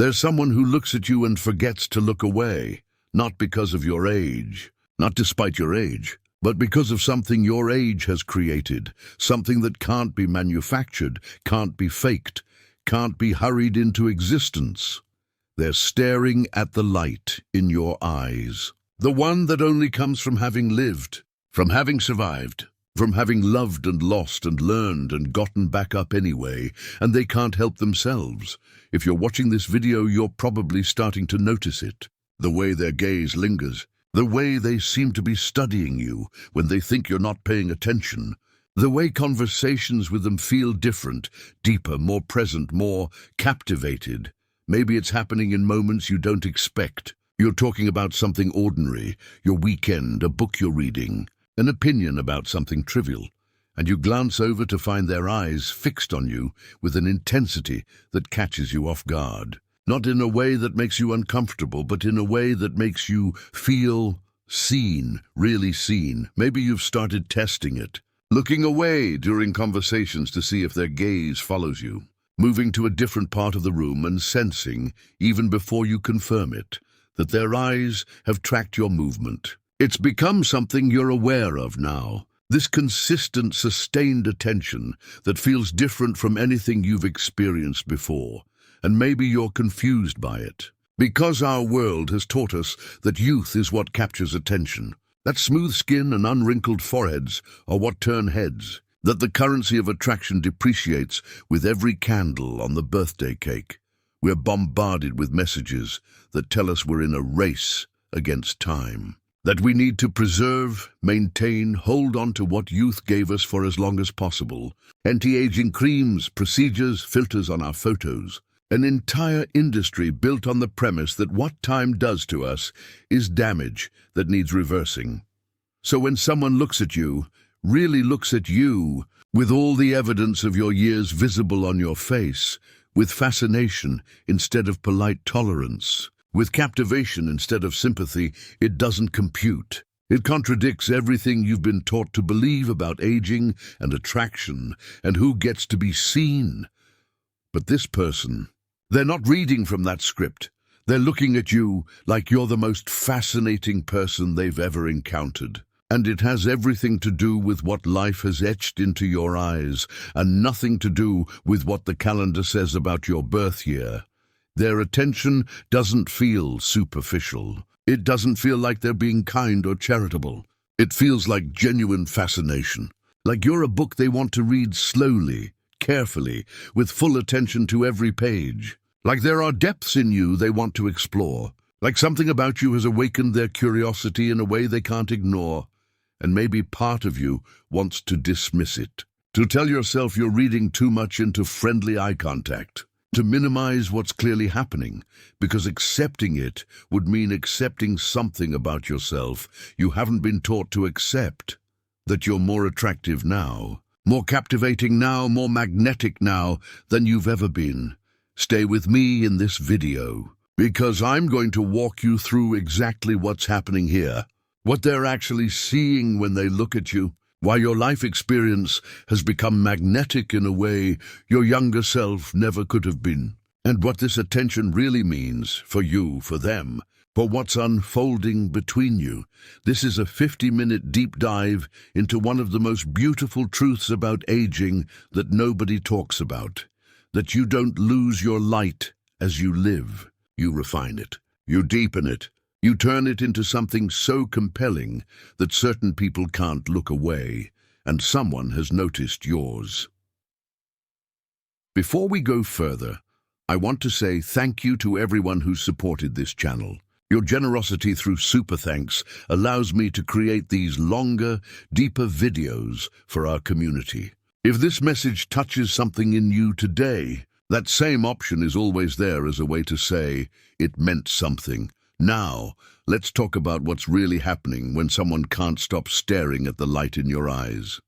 There's someone who looks at you and forgets to look away, not because of your age, not despite your age, but because of something your age has created, something that can't be manufactured, can't be faked, can't be hurried into existence. They're staring at the light in your eyes, the one that only comes from having lived, from having survived, from having loved and lost and learned and gotten back up anyway, and they can't help themselves. If you're watching this video, you're probably starting to notice it. The way their gaze lingers, the way they seem to be studying you when they think you're not paying attention, the way conversations with them feel different, deeper, more present, more captivated. Maybe it's happening in moments you don't expect. You're talking about something ordinary, your weekend, a book you're reading, an opinion about something trivial, and you glance over to find their eyes fixed on you with an intensity that catches you off guard. Not in a way that makes you uncomfortable, but in a way that makes you feel seen, really seen. Maybe you've started testing it, looking away during conversations to see if their gaze follows you, moving to a different part of the room and sensing, even before you confirm it, that their eyes have tracked your movement. It's become something you're aware of now, this consistent, sustained attention that feels different from anything you've experienced before, and maybe you're confused by it. Because our world has taught us that youth is what captures attention, that smooth skin and unwrinkled foreheads are what turn heads, that the currency of attraction depreciates with every candle on the birthday cake. We're bombarded with messages that tell us we're in a race against time, that we need to preserve, maintain, hold on to what youth gave us for as long as possible. Anti-aging creams, procedures, filters on our photos. An entire industry built on the premise that what time does to us is damage that needs reversing. So when someone looks at you, really looks at you, with all the evidence of your years visible on your face, with fascination instead of polite tolerance, with captivation instead of sympathy, it doesn't compute. It contradicts everything you've been taught to believe about aging and attraction and who gets to be seen. But this person, they're not reading from that script. They're looking at you like you're the most fascinating person they've ever encountered. And it has everything to do with what life has etched into your eyes, and nothing to do with what the calendar says about your birth year. Their attention doesn't feel superficial. It doesn't feel like they're being kind or charitable. It feels like genuine fascination, like you're a book they want to read slowly, carefully, with full attention to every page. Like there are depths in you they want to explore, like something about you has awakened their curiosity in a way they can't ignore, and maybe part of you wants to dismiss it, to tell yourself you're reading too much into friendly eye contact, to minimize what's clearly happening, because accepting it would mean accepting something about yourself you haven't been taught to accept, that you're more attractive now, more captivating now, more magnetic now than you've ever been. Stay with me in this video, because I'm going to walk you through exactly what's happening here, what they're actually seeing when they look at you, why your life experience has become magnetic in a way your younger self never could have been, and what this attention really means for you, for them, for what's unfolding between you. This is a 50-minute deep dive into one of the most beautiful truths about aging that nobody talks about, that you don't lose your light as you live. You refine it, you deepen it, you turn it into something so compelling that certain people can't look away, and someone has noticed yours. Before we go further, I want to say thank you to everyone who supported this channel. Your generosity through Super Thanks allows me to create these longer, deeper videos for our community. If this message touches something in you today, that same option is always there as a way to say, it meant something. Now, let's talk about what's really happening when someone can't stop staring at the light in your eyes.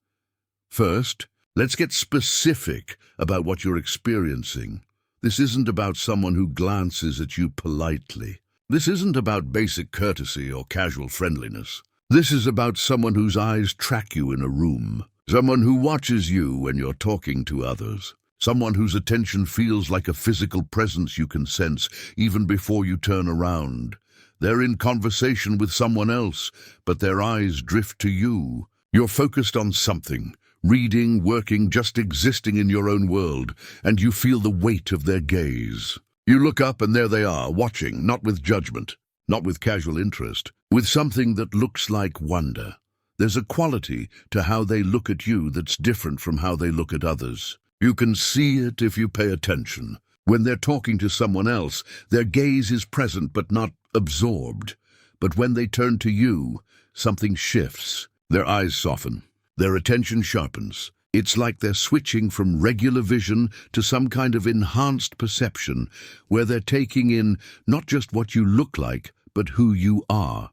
First, let's get specific about what you're experiencing. This isn't about someone who glances at you politely. This isn't about basic courtesy or casual friendliness. This is about someone whose eyes track you in a room, someone who watches you when you're talking to others, Someone whose attention feels like a physical presence you can sense even before you turn around. They're in conversation with someone else, but their eyes drift to you. You're focused on something, reading, working, just existing in your own world, and you feel the weight of their gaze. You look up and there they are, watching, not with judgment, not with casual interest, with something that looks like wonder. There's a quality to how they look at you that's different from how they look at others. You can see it if you pay attention. When they're talking to someone else, their gaze is present but not absorbed. But when they turn to you, something shifts. Their eyes soften. Their attention sharpens. It's like they're switching from regular vision to some kind of enhanced perception, where they're taking in not just what you look like, but who you are.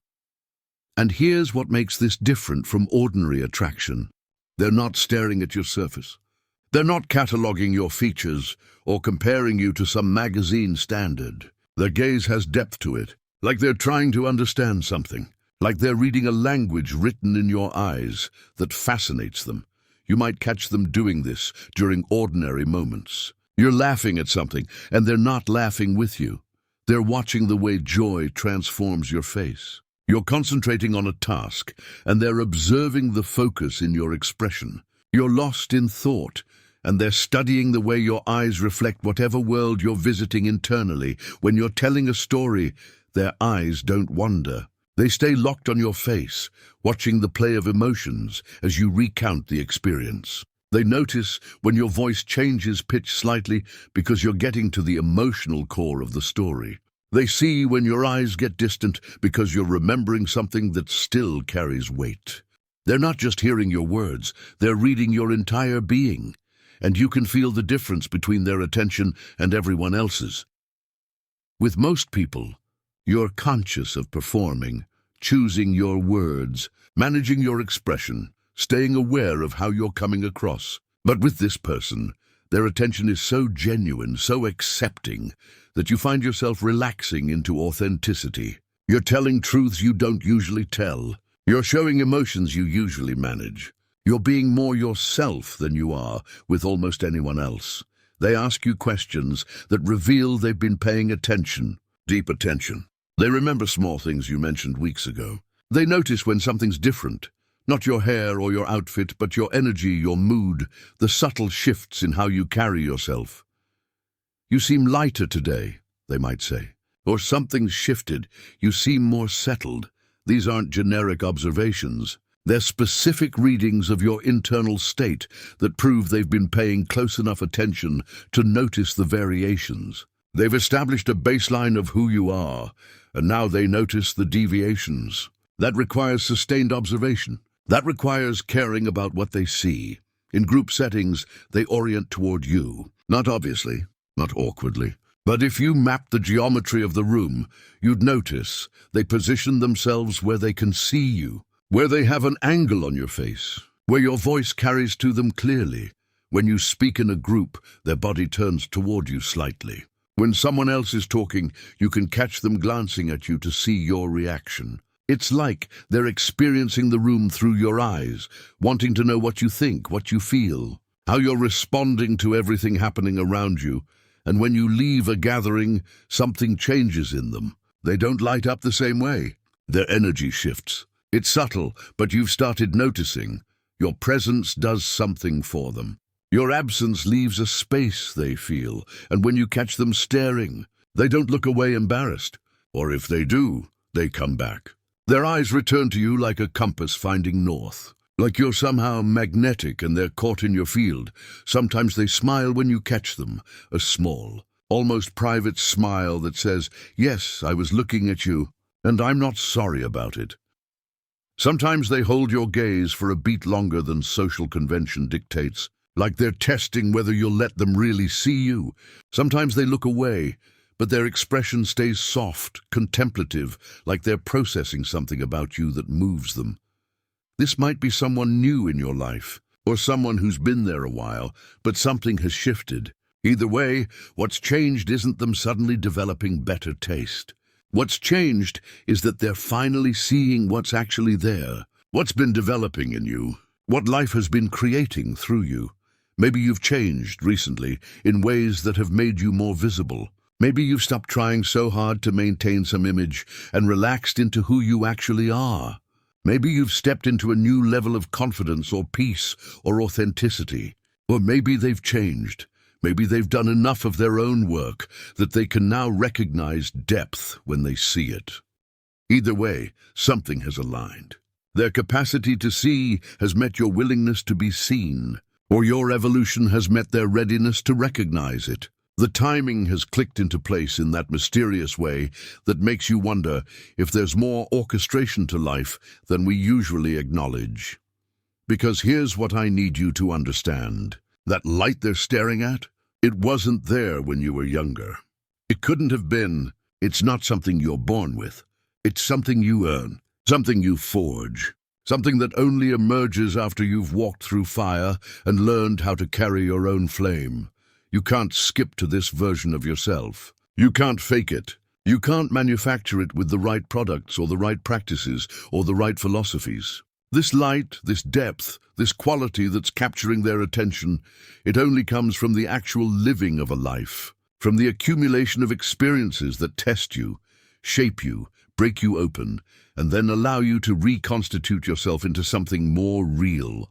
And here's what makes this different from ordinary attraction. They're not staring at your surface. They're not cataloging your features or comparing you to some magazine standard. Their gaze has depth to it, like they're trying to understand something, like they're reading a language written in your eyes that fascinates them. You might catch them doing this during ordinary moments. You're laughing at something, and they're not laughing with you. They're watching the way joy transforms your face. You're concentrating on a task, and they're observing the focus in your expression. You're lost in thought, and they're studying the way your eyes reflect whatever world you're visiting internally. When you're telling a story, their eyes don't wander. They stay locked on your face, watching the play of emotions as you recount the experience. They notice when your voice changes pitch slightly because you're getting to the emotional core of the story. They see when your eyes get distant because you're remembering something that still carries weight. They're not just hearing your words, they're reading your entire being, and you can feel the difference between their attention and everyone else's. With most people, you're conscious of performing, choosing your words, managing your expression, staying aware of how you're coming across. But with this person, their attention is so genuine, so accepting, that you find yourself relaxing into authenticity. You're telling truths you don't usually tell. You're showing emotions you usually manage. You're being more yourself than you are with almost anyone else. They ask you questions that reveal they've been paying attention, deep attention. They remember small things you mentioned weeks ago. They notice when something's different. Not your hair or your outfit, but your energy, your mood, the subtle shifts in how you carry yourself. You seem lighter today, they might say. Or something's shifted. You seem more settled. These aren't generic observations. They're specific readings of your internal state that prove they've been paying close enough attention to notice the variations. They've established a baseline of who you are, and now they notice the deviations. That requires sustained observation. That requires caring about what they see. In group settings, they orient toward you. Not obviously, not awkwardly. But if you map the geometry of the room, you'd notice they position themselves where they can see you, where they have an angle on your face, where your voice carries to them clearly. When you speak in a group, their body turns toward you slightly. When someone else is talking, you can catch them glancing at you to see your reaction. It's like they're experiencing the room through your eyes, wanting to know what you think, what you feel, how you're responding to everything happening around you. And when you leave a gathering, something changes in them. They don't light up the same way. Their energy shifts. It's subtle, but you've started noticing. Your presence does something for them. Your absence leaves a space they feel, and when you catch them staring, they don't look away embarrassed. Or if they do, they come back. Their eyes return to you like a compass finding north. Like you're somehow magnetic and they're caught in your field. Sometimes they smile when you catch them, a small, almost private smile that says, "Yes, I was looking at you, and I'm not sorry about it." Sometimes they hold your gaze for a beat longer than social convention dictates, like they're testing whether you'll let them really see you. Sometimes they look away, but their expression stays soft, contemplative, like they're processing something about you that moves them. This might be someone new in your life, or someone who's been there a while, but something has shifted. Either way, what's changed isn't them suddenly developing better taste. What's changed is that they're finally seeing what's actually there, what's been developing in you, what life has been creating through you. Maybe you've changed recently in ways that have made you more visible. Maybe you've stopped trying so hard to maintain some image and relaxed into who you actually are. Maybe you've stepped into a new level of confidence or peace or authenticity. Or maybe they've changed. Maybe they've done enough of their own work that they can now recognize depth when they see it. Either way, something has aligned. Their capacity to see has met your willingness to be seen, or your evolution has met their readiness to recognize it. The timing has clicked into place in that mysterious way that makes you wonder if there's more orchestration to life than we usually acknowledge. Because here's what I need you to understand. That light they're staring at, it wasn't there when you were younger. It couldn't have been. It's not something you're born with. It's something you earn, something you forge, something that only emerges after you've walked through fire and learned how to carry your own flame. You can't skip to this version of yourself. You can't fake it. You can't manufacture it with the right products or the right practices or the right philosophies. This light, this depth, this quality that's capturing their attention, it only comes from the actual living of a life, from the accumulation of experiences that test you, shape you, break you open, and then allow you to reconstitute yourself into something more real.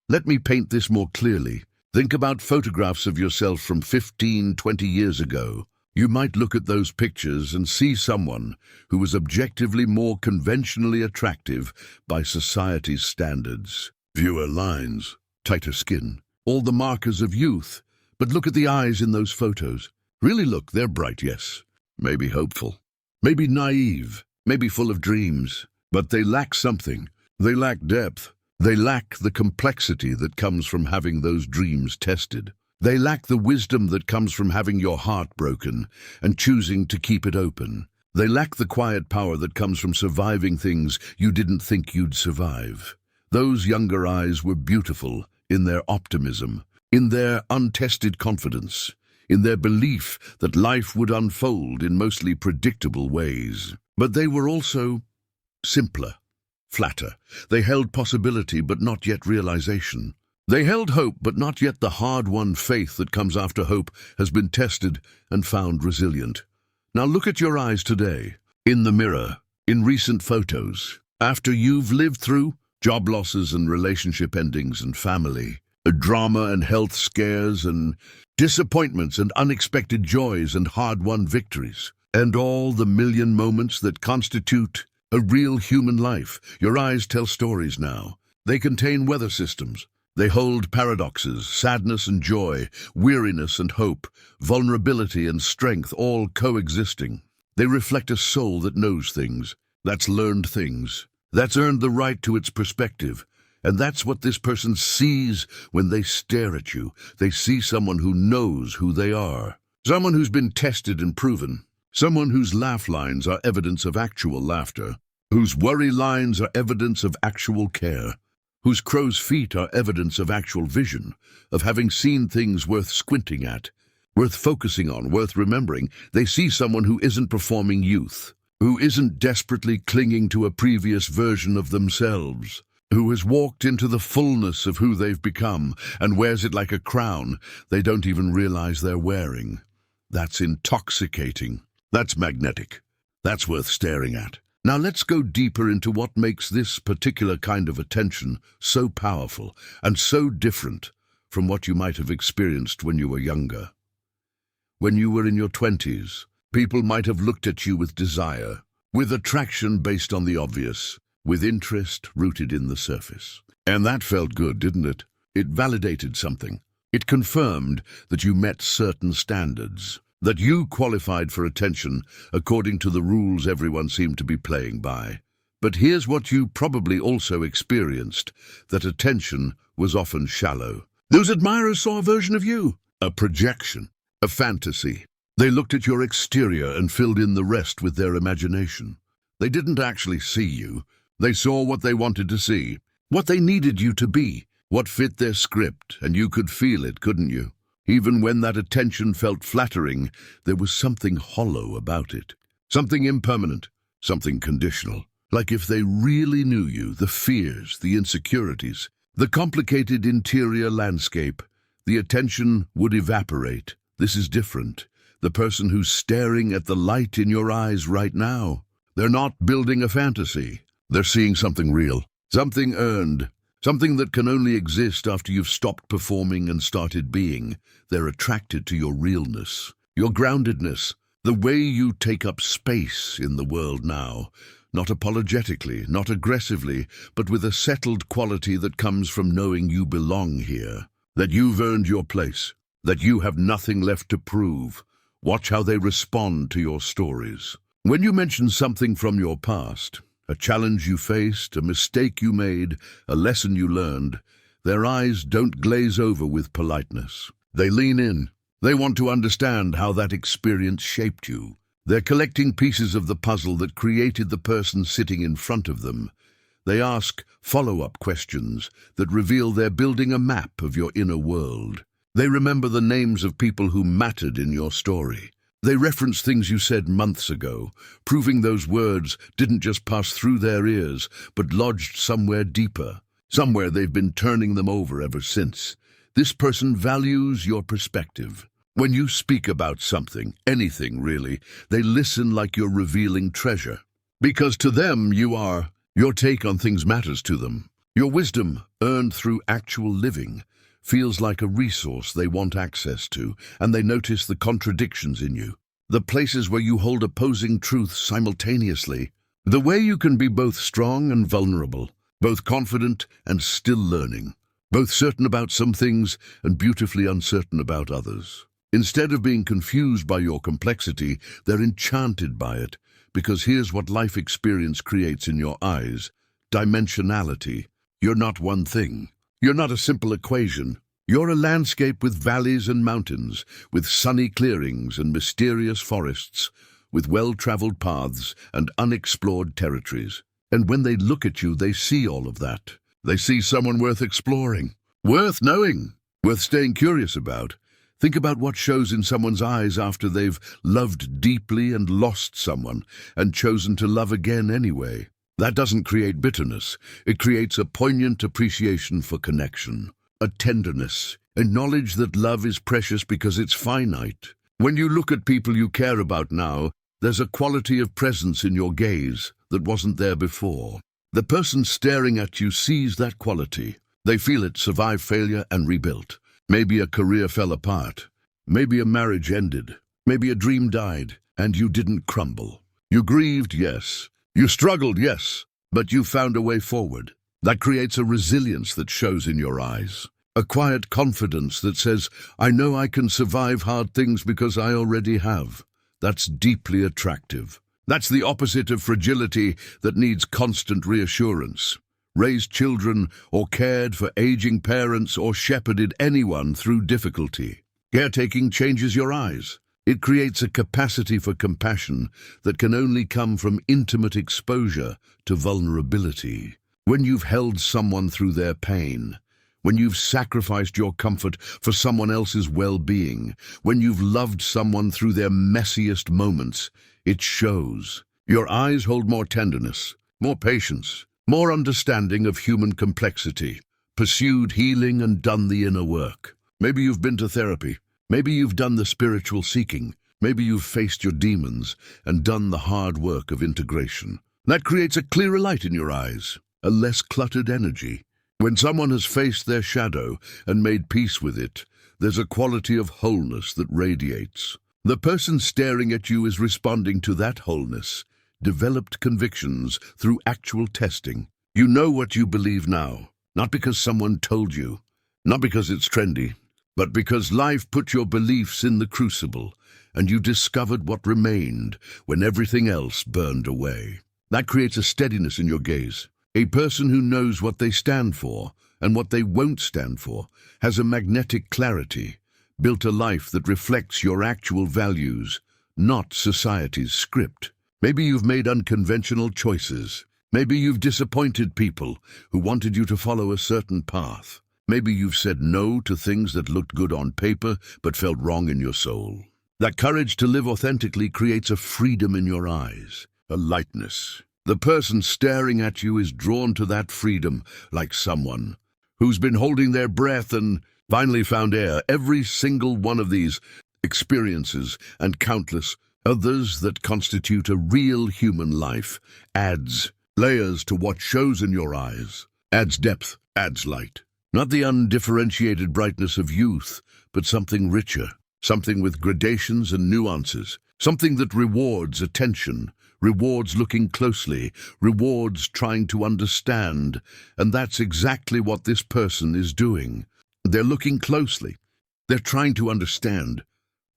Let me paint this more clearly. Think about photographs of yourself from 15, 20 years ago. You might look at those pictures and see someone who was objectively more conventionally attractive by society's standards. Fewer lines, tighter skin, all the markers of youth. But look at the eyes in those photos. Really look, they're bright, yes. Maybe hopeful. Maybe naive. Maybe full of dreams. But they lack something. They lack depth. They lack the complexity that comes from having those dreams tested. They lack the wisdom that comes from having your heart broken and choosing to keep it open. They lack the quiet power that comes from surviving things you didn't think you'd survive. Those younger eyes were beautiful in their optimism, in their untested confidence, in their belief that life would unfold in mostly predictable ways. But they were also simpler. Flatter. They held possibility but not yet realization. They held hope but not yet the hard-won faith that comes after hope has been tested and found resilient. Now look at your eyes today, in the mirror, in recent photos. After you've lived through job losses and relationship endings and family, drama and health scares and disappointments and unexpected joys and hard-won victories, and all the million moments that constitute a real human life. Your eyes tell stories now. They contain weather systems. They hold paradoxes, sadness and joy, weariness and hope, vulnerability and strength, all coexisting. They reflect a soul that knows things, that's learned things, that's earned the right to its perspective. And that's what this person sees when they stare at you. They see someone who knows who they are, someone who's been tested and proven. Someone whose laugh lines are evidence of actual laughter, whose worry lines are evidence of actual care, whose crow's feet are evidence of actual vision, of having seen things worth squinting at, worth focusing on, worth remembering. They see someone who isn't performing youth, who isn't desperately clinging to a previous version of themselves, who has walked into the fullness of who they've become and wears it like a crown they don't even realize they're wearing. That's intoxicating. That's magnetic. That's worth staring at. Now let's go deeper into what makes this particular kind of attention so powerful and so different from what you might have experienced when you were younger. When you were in your 20s, people might have looked at you with desire, with attraction based on the obvious, with interest rooted in the surface. And that felt good, didn't it? It validated something. It confirmed that you met certain standards, that you qualified for attention according to the rules everyone seemed to be playing by. But here's what you probably also experienced, that attention was often shallow. Those admirers saw a version of you, a projection, a fantasy. They looked at your exterior and filled in the rest with their imagination. They didn't actually see you. They saw what they wanted to see, what they needed you to be, what fit their script, and you could feel it, couldn't you? Even when that attention felt flattering, there was something hollow about it, something impermanent, something conditional. Like if they really knew you, the fears, the insecurities, the complicated interior landscape, the attention would evaporate. This is different. The person who's staring at the light in your eyes right now, they're not building a fantasy. They're seeing something real, something earned, something that can only exist after you've stopped performing and started being. They're attracted to your realness, your groundedness, the way you take up space in the world now. Not apologetically, not aggressively, but with a settled quality that comes from knowing you belong here, that you've earned your place, that you have nothing left to prove. Watch how they respond to your stories. When you mention something from your past, a challenge you faced, a mistake you made, a lesson you learned, their eyes don't glaze over with politeness. They lean in. They want to understand how that experience shaped you. They're collecting pieces of the puzzle that created the person sitting in front of them. They ask follow-up questions that reveal they're building a map of your inner world. They remember the names of people who mattered in your story. They reference things you said months ago, proving those words didn't just pass through their ears, but lodged somewhere deeper, somewhere they've been turning them over ever since. This person values your perspective. When you speak about something, anything really, they listen like you're revealing treasure. Because to them you are. Your take on things matters to them. Your wisdom, earned through actual living, feels like a resource they want access to, and they notice the contradictions in you. The places where you hold opposing truths simultaneously. The way you can be both strong and vulnerable, both confident and still learning, both certain about some things and beautifully uncertain about others. Instead of being confused by your complexity, they're enchanted by it, because here's what life experience creates in your eyes: dimensionality. You're not one thing. You're not a simple equation. You're a landscape with valleys and mountains, with sunny clearings and mysterious forests, with well-traveled paths and unexplored territories. And when they look at you, they see all of that. They see someone worth exploring, worth knowing, worth staying curious about. Think about what shows in someone's eyes after they've loved deeply and lost someone and chosen to love again anyway. That doesn't create bitterness. It creates a poignant appreciation for connection, a tenderness, a knowledge that love is precious because it's finite. When you look at people you care about now, there's a quality of presence in your gaze that wasn't there before. The person staring at you sees that quality. They feel it survive failure and rebuilt. Maybe a career fell apart. Maybe a marriage ended. Maybe a dream died, and you didn't crumble. You grieved, yes. You struggled, yes. But you found a way forward. That creates a resilience that shows in your eyes. A quiet confidence that says, I know I can survive hard things because I already have. That's deeply attractive. That's the opposite of fragility that needs constant reassurance. Raised children, or cared for aging parents, or shepherded anyone through difficulty. Caretaking changes your eyes. It creates a capacity for compassion that can only come from intimate exposure to vulnerability. When you've held someone through their pain, when you've sacrificed your comfort for someone else's well-being, when you've loved someone through their messiest moments, it shows. Your eyes hold more tenderness, more patience, more understanding of human complexity, pursued healing and done the inner work. Maybe you've been to therapy. Maybe you've done the spiritual seeking. Maybe you've faced your demons and done the hard work of integration. That creates a clearer light in your eyes, a less cluttered energy. When someone has faced their shadow and made peace with it, there's a quality of wholeness that radiates. The person staring at you is responding to that wholeness, developed convictions through actual testing. You know what you believe now, not because someone told you, not because it's trendy, but because life put your beliefs in the crucible, and you discovered what remained when everything else burned away. That creates a steadiness in your gaze. A person who knows what they stand for and what they won't stand for has a magnetic clarity, built a life that reflects your actual values, not society's script. Maybe you've made unconventional choices. Maybe you've disappointed people who wanted you to follow a certain path. Maybe you've said no to things that looked good on paper but felt wrong in your soul. That courage to live authentically creates a freedom in your eyes, a lightness. The person staring at you is drawn to that freedom like someone who's been holding their breath and finally found air. Every single one of these experiences and countless others that constitute a real human life adds layers to what shows in your eyes, adds depth, adds light. Not the undifferentiated brightness of youth, but something richer, something with gradations and nuances, something that rewards attention, rewards looking closely, rewards trying to understand. And that's exactly what this person is doing. They're looking closely. They're trying to understand.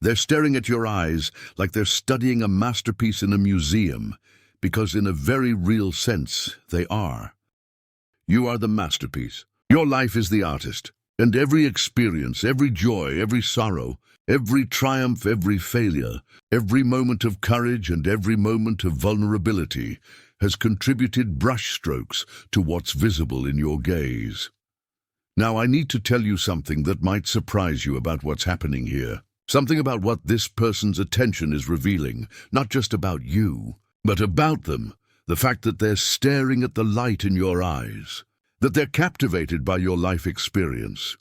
They're staring at your eyes like they're studying a masterpiece in a museum, because in a very real sense, they are. You are the masterpiece. Your life is the artist, and every experience, every joy, every sorrow, every triumph, every failure, every moment of courage and every moment of vulnerability has contributed brushstrokes to what's visible in your gaze. Now, I need to tell you something that might surprise you about what's happening here. Something about what this person's attention is revealing, not just about you, but about them. The fact that they're staring at the light in your eyes, that they're captivated by your life experience,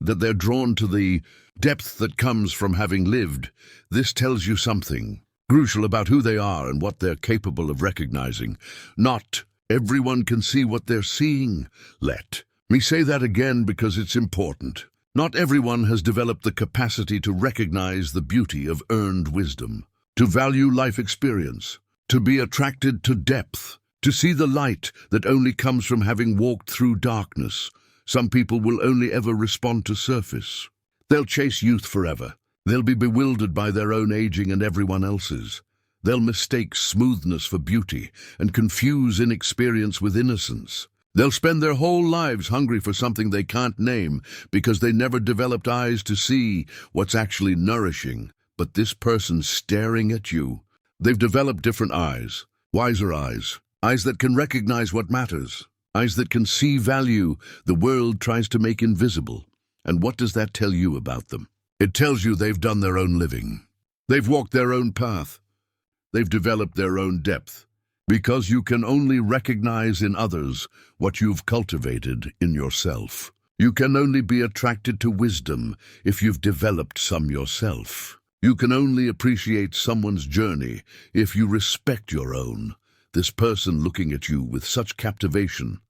that they're drawn to the depth that comes from having lived. This tells you something crucial about who they are and what they're capable of recognizing. Not everyone can see what they're seeing. Let me say that again because it's important. Not everyone has developed the capacity to recognize the beauty of earned wisdom, to value life experience, to be attracted to depth, to see the light that only comes from having walked through darkness. Some people will only ever respond to surface. They'll chase youth forever. They'll be bewildered by their own aging and everyone else's. They'll mistake smoothness for beauty and confuse inexperience with innocence. They'll spend their whole lives hungry for something they can't name because they never developed eyes to see what's actually nourishing. But this person's staring at you. They've developed different eyes, wiser eyes, eyes that can recognize what matters, eyes that can see value the world tries to make invisible. And what does that tell you about them? It tells you they've done their own living. They've walked their own path. They've developed their own depth. Because you can only recognize in others what you've cultivated in yourself. You can only be attracted to wisdom if you've developed some yourself. You can only appreciate someone's journey if you respect your own. This person looking at you with such captivation,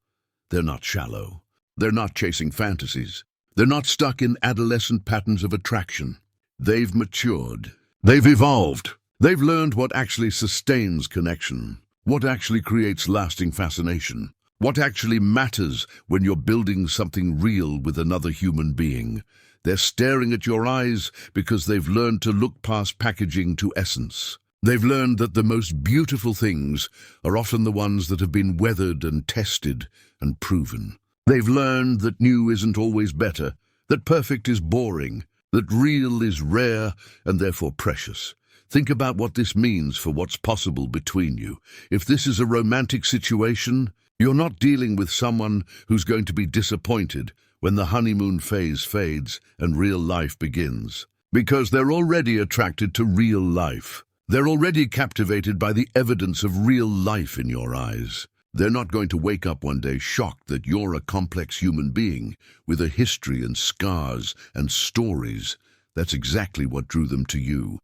they're not shallow. They're not chasing fantasies. They're not stuck in adolescent patterns of attraction. They've matured. They've evolved. They've learned what actually sustains connection. What actually creates lasting fascination? What actually matters when you're building something real with another human being? They're staring at your eyes because they've learned to look past packaging to essence. They've learned that the most beautiful things are often the ones that have been weathered and tested and proven. They've learned that new isn't always better, that perfect is boring, that real is rare and therefore precious. Think about what this means for what's possible between you. If this is a romantic situation, you're not dealing with someone who's going to be disappointed when the honeymoon phase fades and real life begins. Because they're already attracted to real life. They're already captivated by the evidence of real life in your eyes. They're not going to wake up one day shocked that you're a complex human being with a history and scars and stories. That's exactly what drew them to you.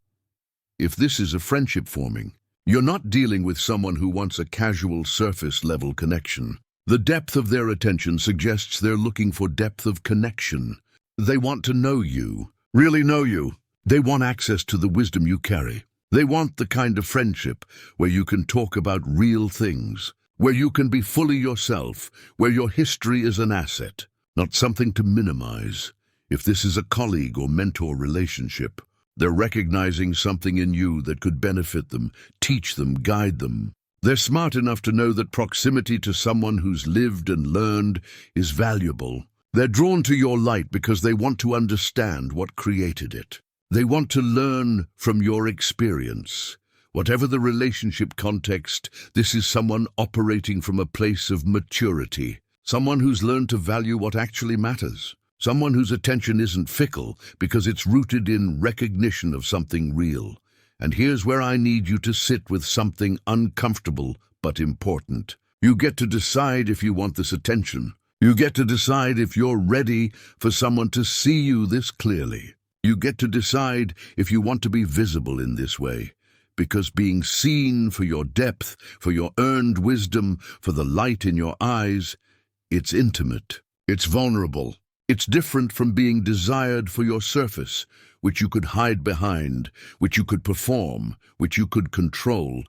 If this is a friendship forming, you're not dealing with someone who wants a casual surface-level connection. The depth of their attention suggests they're looking for depth of connection. They want to know you, really know you. They want access to the wisdom you carry. They want the kind of friendship where you can talk about real things, where you can be fully yourself, where your history is an asset, not something to minimize. If this is a colleague or mentor relationship, they're recognizing something in you that could benefit them, teach them, guide them. They're smart enough to know that proximity to someone who's lived and learned is valuable. They're drawn to your light because they want to understand what created it. They want to learn from your experience. Whatever the relationship context, this is someone operating from a place of maturity. Someone who's learned to value what actually matters. Someone whose attention isn't fickle because it's rooted in recognition of something real. And here's where I need you to sit with something uncomfortable but important. You get to decide if you want this attention. You get to decide if you're ready for someone to see you this clearly. You get to decide if you want to be visible in this way, because being seen for your depth, for your earned wisdom, for the light in your eyes, it's intimate, it's vulnerable. It's different from being desired for your surface, which you could hide behind, which you could perform, which you could control.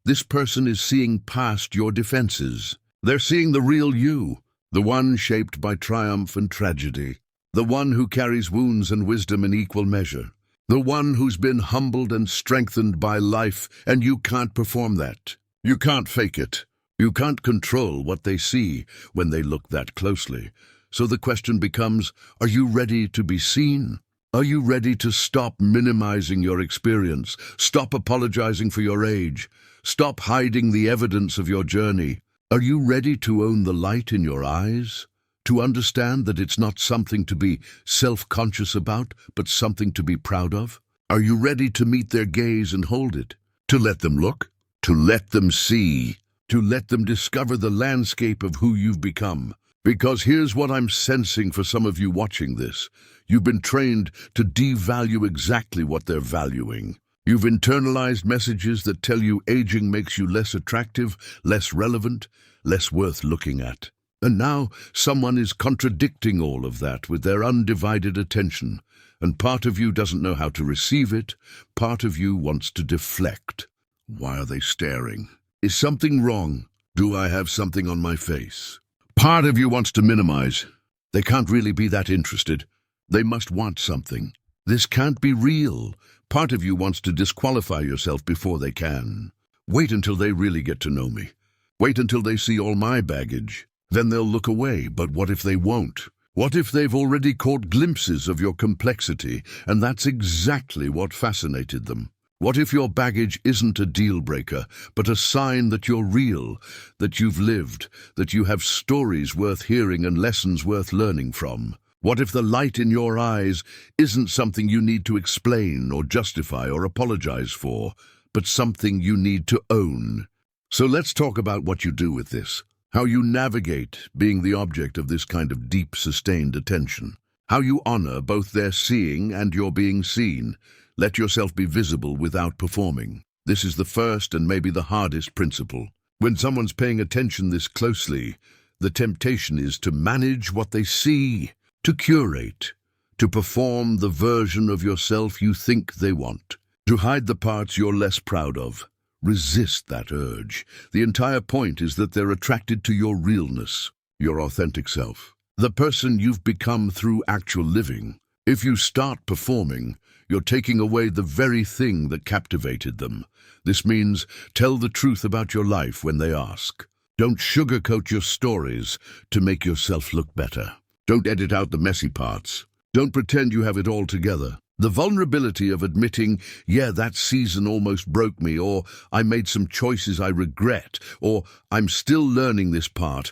This person is seeing past your defenses. They're seeing the real you, the one shaped by triumph and tragedy, the one who carries wounds and wisdom in equal measure, the one who's been humbled and strengthened by life, and you can't perform that. You can't fake it. You can't control what they see when they look that closely. So the question becomes, are you ready to be seen? Are you ready to stop minimizing your experience? Stop apologizing for your age? Stop hiding the evidence of your journey? Are you ready to own the light in your eyes? To understand that it's not something to be self-conscious about, but something to be proud of? Are you ready to meet their gaze and hold it? To let them look? To let them see? To let them discover the landscape of who you've become? Because here's what I'm sensing for some of you watching this. You've been trained to devalue exactly what they're valuing. You've internalized messages that tell you aging makes you less attractive, less relevant, less worth looking at. And now someone is contradicting all of that with their undivided attention. And part of you doesn't know how to receive it. Part of you wants to deflect. Why are they staring? Is something wrong? Do I have something on my face? Part of you wants to minimize. They can't really be that interested. They must want something. This can't be real. Part of you wants to disqualify yourself before they can. Wait until they really get to know me. Wait until they see all my baggage. Then they'll look away, but what if they won't? What if they've already caught glimpses of your complexity, and that's exactly what fascinated them? What if your baggage isn't a deal breaker, but a sign that you're real, that you've lived, that you have stories worth hearing and lessons worth learning from? What if the light in your eyes isn't something you need to explain or justify or apologize for, but something you need to own? So let's talk about what you do with this, how you navigate being the object of this kind of deep, sustained attention, how you honor both their seeing and your being seen. Let yourself be visible without performing. This is the first and maybe the hardest principle. When someone's paying attention this closely, the temptation is to manage what they see, to curate, to perform the version of yourself you think they want, to hide the parts you're less proud of. Resist that urge. The entire point is that they're attracted to your realness, your authentic self, the person you've become through actual living. If you start performing, you're taking away the very thing that captivated them. This means tell the truth about your life when they ask. Don't sugarcoat your stories to make yourself look better. Don't edit out the messy parts. Don't pretend you have it all together. The vulnerability of admitting, yeah, that season almost broke me, or I made some choices I regret, or I'm still learning this part,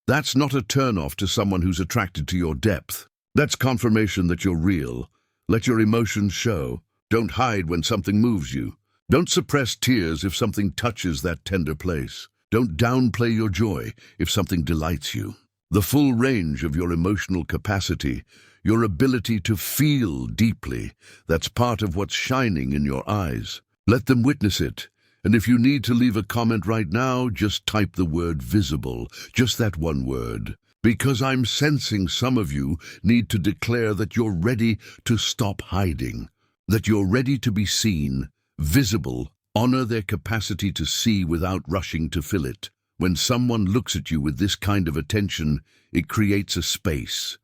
that's not a turn-off to someone who's attracted to your depth. That's confirmation that you're real. Let your emotions show. Don't hide when something moves you. Don't suppress tears if something touches that tender place. Don't downplay your joy if something delights you. The full range of your emotional capacity, your ability to feel deeply, that's part of what's shining in your eyes. Let them witness it. And if you need to leave a comment right now, just type the word visible, just that one word. Because I'm sensing some of you need to declare that you're ready to stop hiding, that you're ready to be seen, visible. Honor their capacity to see without rushing to fill it. When someone looks at you with this kind of attention, it creates a space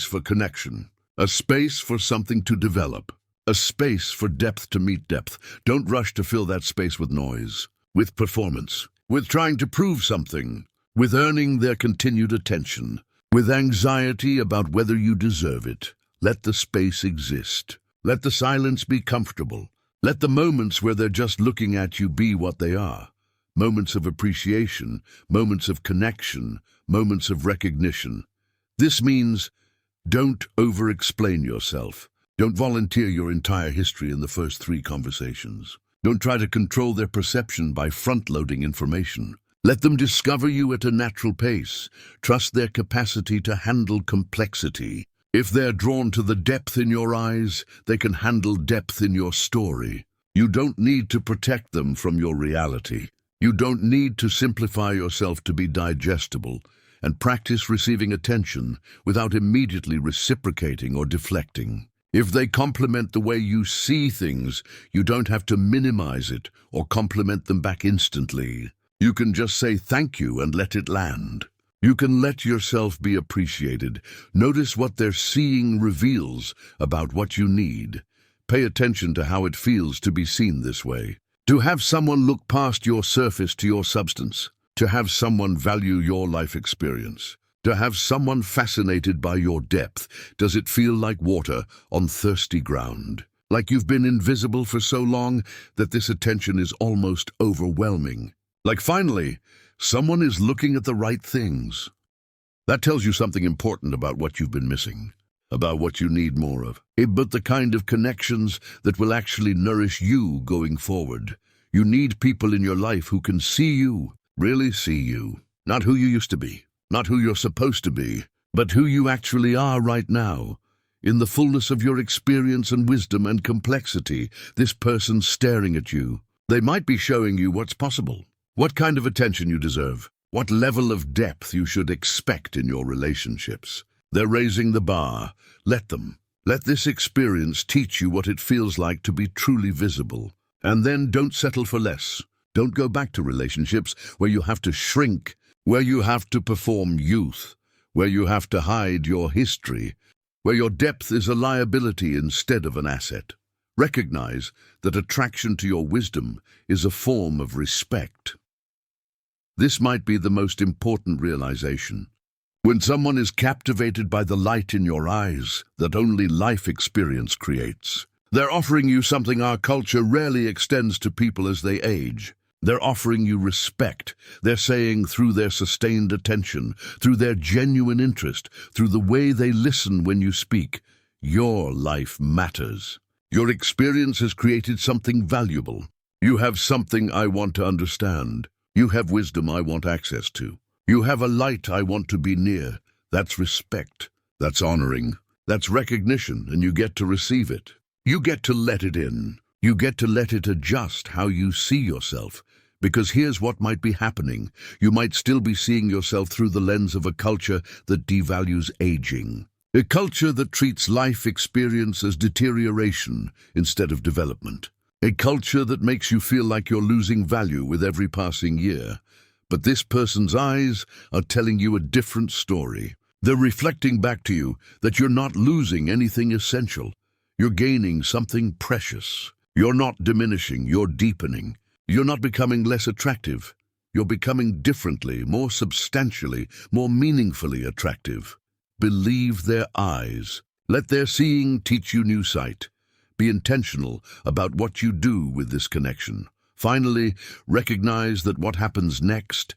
for connection, a space for something to develop, a space for depth to meet depth. Don't rush to fill that space with noise, with performance, with trying to prove something, with earning their continued attention, with anxiety about whether you deserve it. Let the space exist. Let the silence be comfortable. Let the moments where they're just looking at you be what they are. Moments of appreciation, moments of connection, moments of recognition. This means don't over-explain yourself. Don't volunteer your entire history in the first 3 conversations. Don't try to control their perception by front-loading information. Let them discover you at a natural pace. Trust their capacity to handle complexity. If they're drawn to the depth in your eyes, they can handle depth in your story. You don't need to protect them from your reality. You don't need to simplify yourself to be digestible, and practice receiving attention without immediately reciprocating or deflecting. If they complement the way you see things, you don't have to minimize it or compliment them back instantly. You can just say thank you and let it land. You can let yourself be appreciated. Notice what they're seeing reveals about what you need. Pay attention to how it feels to be seen this way. To have someone look past your surface to your substance. To have someone value your life experience. To have someone fascinated by your depth. Does it feel like water on thirsty ground? Like you've been invisible for so long that this attention is almost overwhelming? Like finally, someone is looking at the right things. That tells you something important about what you've been missing, about what you need more of, but the kind of connections that will actually nourish you going forward. You need people in your life who can see you, really see you, not who you used to be, not who you're supposed to be, but who you actually are right now. In the fullness of your experience and wisdom and complexity, this person staring at you. They might be showing you what's possible. What kind of attention you deserve, what level of depth you should expect in your relationships. They're raising the bar. Let them. Let this experience teach you what it feels like to be truly visible. And then don't settle for less. Don't go back to relationships where you have to shrink, where you have to perform youth, where you have to hide your history, where your depth is a liability instead of an asset. Recognize that attraction to your wisdom is a form of respect. This might be the most important realization. When someone is captivated by the light in your eyes that only life experience creates, they're offering you something our culture rarely extends to people as they age. They're offering you respect. They're saying through their sustained attention, through their genuine interest, through the way they listen when you speak, your life matters. Your experience has created something valuable. You have something I want to understand. You have wisdom I want access to. You have a light I want to be near. That's respect. That's honoring. That's recognition, and you get to receive it. You get to let it in. You get to let it adjust how you see yourself. Because here's what might be happening. You might still be seeing yourself through the lens of a culture that devalues aging. A culture that treats life experience as deterioration instead of development. A culture that makes you feel like you're losing value with every passing year. But this person's eyes are telling you a different story. They're reflecting back to you that you're not losing anything essential. You're gaining something precious. You're not diminishing, you're deepening. You're not becoming less attractive. You're becoming differently, more substantially, more meaningfully attractive. Believe their eyes. Let their seeing teach you new sight. Be intentional about what you do with this connection. Finally, recognize that what happens next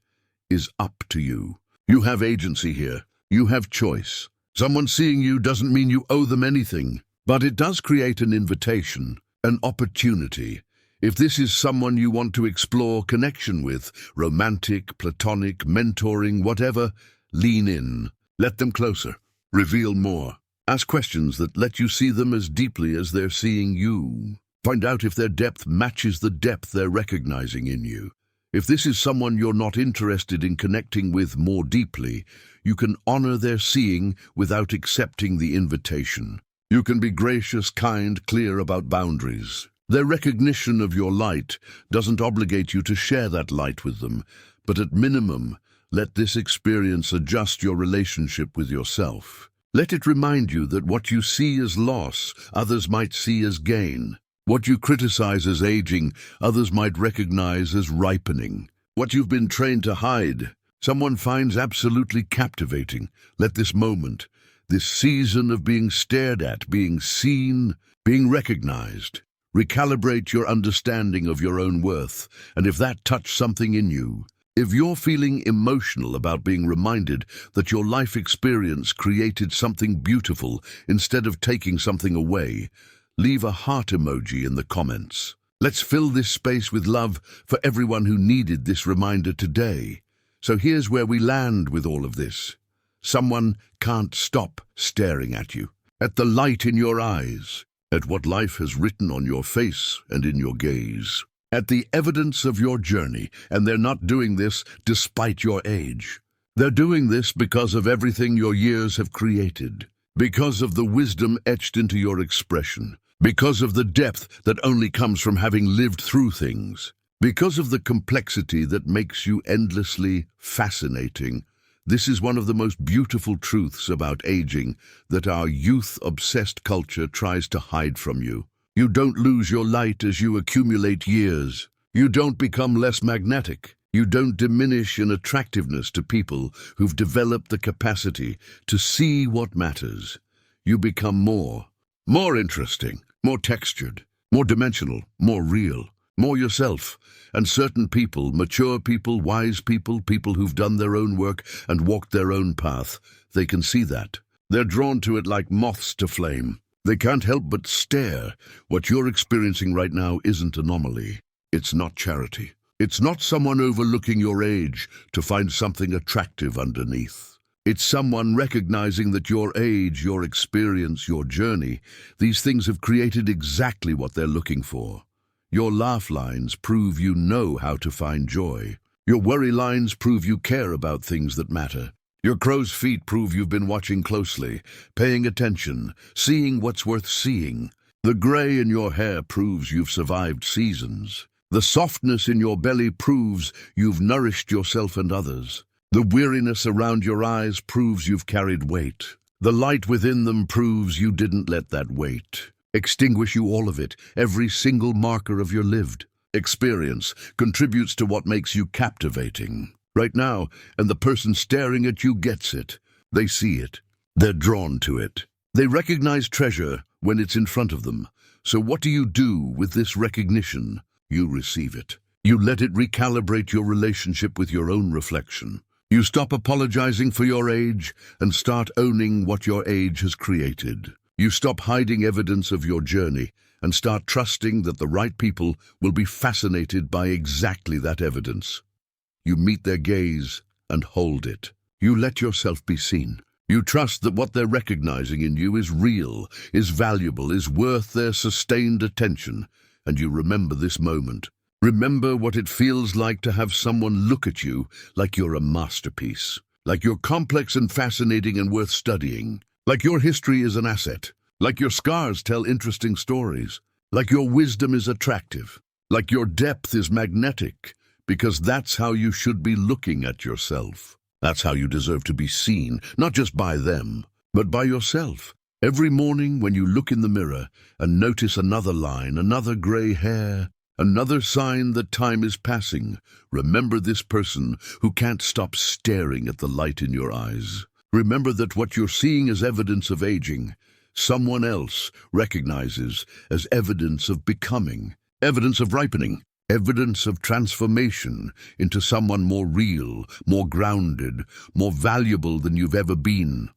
is up to you. You have agency here. You have choice. Someone seeing you doesn't mean you owe them anything, but it does create an invitation, an opportunity. If this is someone you want to explore connection with, romantic, platonic, mentoring, whatever, lean in. Let them closer. Reveal more. Ask questions that let you see them as deeply as they're seeing you. Find out if their depth matches the depth they're recognizing in you. If this is someone you're not interested in connecting with more deeply, you can honor their seeing without accepting the invitation. You can be gracious, kind, clear about boundaries. Their recognition of your light doesn't obligate you to share that light with them, but at minimum, let this experience adjust your relationship with yourself. Let it remind you that what you see as loss, others might see as gain. What you criticize as aging, others might recognize as ripening. What you've been trained to hide, someone finds absolutely captivating. Let this moment, this season of being stared at, being seen, being recognized, recalibrate your understanding of your own worth. And if that touched something in you, if you're feeling emotional about being reminded that your life experience created something beautiful instead of taking something away, leave a heart emoji in the comments. Let's fill this space with love for everyone who needed this reminder today. So here's where we land with all of this. Someone can't stop staring at you, at the light in your eyes, at what life has written on your face and in your gaze, at the evidence of your journey, and they're not doing this despite your age. They're doing this because of everything your years have created, because of the wisdom etched into your expression, because of the depth that only comes from having lived through things, because of the complexity that makes you endlessly fascinating. This is one of the most beautiful truths about aging that our youth-obsessed culture tries to hide from you. You don't lose your light as you accumulate years. You don't become less magnetic. You don't diminish in attractiveness to people who've developed the capacity to see what matters. You become more interesting, more textured, more dimensional, more real, more yourself. And certain people, mature people, wise people, people who've done their own work and walked their own path, they can see that. They're drawn to it like moths to flame. They can't help but stare. What you're experiencing right now isn't anomaly. It's not charity. It's not someone overlooking your age to find something attractive underneath. It's someone recognizing that your age, your experience, your journey, these things have created exactly what they're looking for. Your laugh lines prove you know how to find joy. Your worry lines prove you care about things that matter. Your crow's feet prove you've been watching closely, paying attention, seeing what's worth seeing. The gray in your hair proves you've survived seasons. The softness in your belly proves you've nourished yourself and others. The weariness around your eyes proves you've carried weight. The light within them proves you didn't let that weight extinguish you. All of it, every single marker of your lived experience, contributes to what makes you captivating right now, and the person staring at you gets it. They see it. They're drawn to it. They recognize treasure when it's in front of them. So what do you do with this recognition? You receive it. You let it recalibrate your relationship with your own reflection. You stop apologizing for your age and start owning what your age has created. You stop hiding evidence of your journey and start trusting that the right people will be fascinated by exactly that evidence. You meet their gaze and hold it. You let yourself be seen. You trust that what they're recognizing in you is real, is valuable, is worth their sustained attention. And you remember this moment. Remember what it feels like to have someone look at you like you're a masterpiece, like you're complex and fascinating and worth studying, like your history is an asset, like your scars tell interesting stories, like your wisdom is attractive, like your depth is magnetic, because that's how you should be looking at yourself. That's how you deserve to be seen, not just by them, but by yourself. Every morning when you look in the mirror and notice another line, another gray hair, another sign that time is passing, remember this person who can't stop staring at the light in your eyes. Remember that what you're seeing is evidence of aging. Someone else recognizes as evidence of becoming, evidence of ripening, evidence of transformation into someone more real, more grounded, more valuable than you've ever been.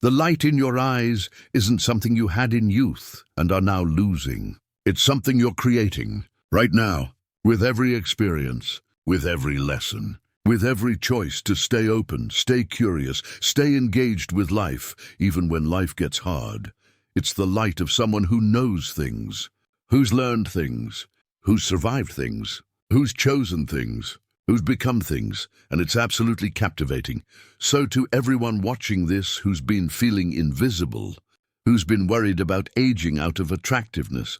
The light in your eyes isn't something you had in youth and are now losing. It's something you're creating right now, with every experience, with every lesson, with every choice to stay open, stay curious, stay engaged with life, even when life gets hard. It's the light of someone who knows things, who's learned things, who's survived things, who's chosen things, who's become things, and it's absolutely captivating. So to everyone watching this who's been feeling invisible, who's been worried about aging out of attractiveness,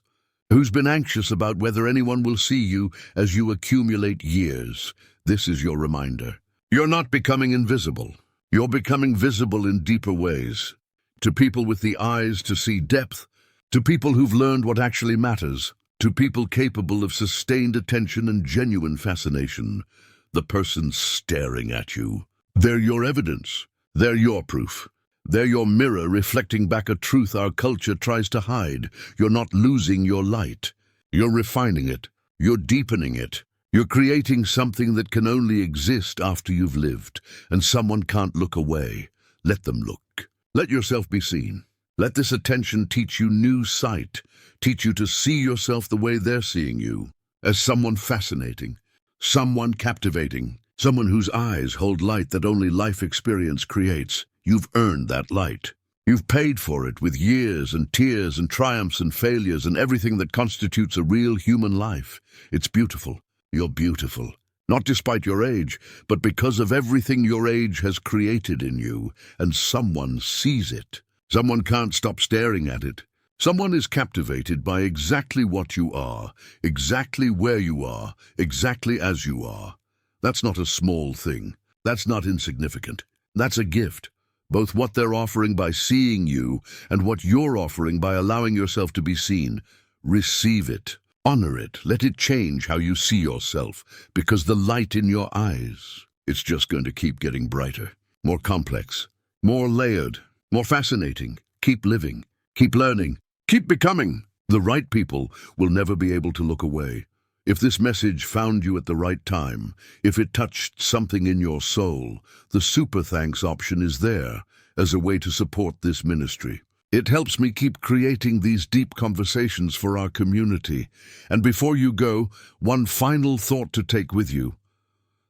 who's been anxious about whether anyone will see you as you accumulate years, this is your reminder. You're not becoming invisible. You're becoming visible in deeper ways. To people with the eyes to see depth, to people who've learned what actually matters, to people capable of sustained attention and genuine fascination. The person staring at you, they're your evidence. They're your proof. They're your mirror reflecting back a truth our culture tries to hide. You're not losing your light. You're refining it. You're deepening it. You're creating something that can only exist after you've lived, and someone can't look away. Let them look. Let yourself be seen. Let this attention teach you new sight, teach you to see yourself the way they're seeing you, as someone fascinating, someone captivating, someone whose eyes hold light that only life experience creates. You've earned that light. You've paid for it with years and tears and triumphs and failures and everything that constitutes a real human life. It's beautiful. You're beautiful. Not despite your age, but because of everything your age has created in you, and someone sees it. Someone can't stop staring at it. Someone is captivated by exactly what you are, exactly where you are, exactly as you are. That's not a small thing. That's not insignificant. That's a gift. Both what they're offering by seeing you and what you're offering by allowing yourself to be seen. Receive it. Honor it. Let it change how you see yourself, because the light in your eyes, it's just going to keep getting brighter, more complex, more layered, more fascinating. Keep living. Keep learning. Keep becoming. The right people will never be able to look away. If this message found you at the right time, if it touched something in your soul, the super thanks option is there as a way to support this ministry. It helps me keep creating these deep conversations for our community. And before you go, one final thought to take with you.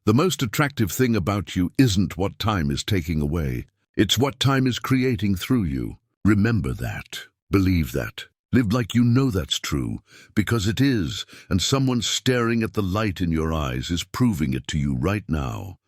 The most attractive thing about you isn't what time is taking away. It's what time is creating through you. Remember that. Believe that. Live like you know that's true, because it is, and someone staring at the light in your eyes is proving it to you right now.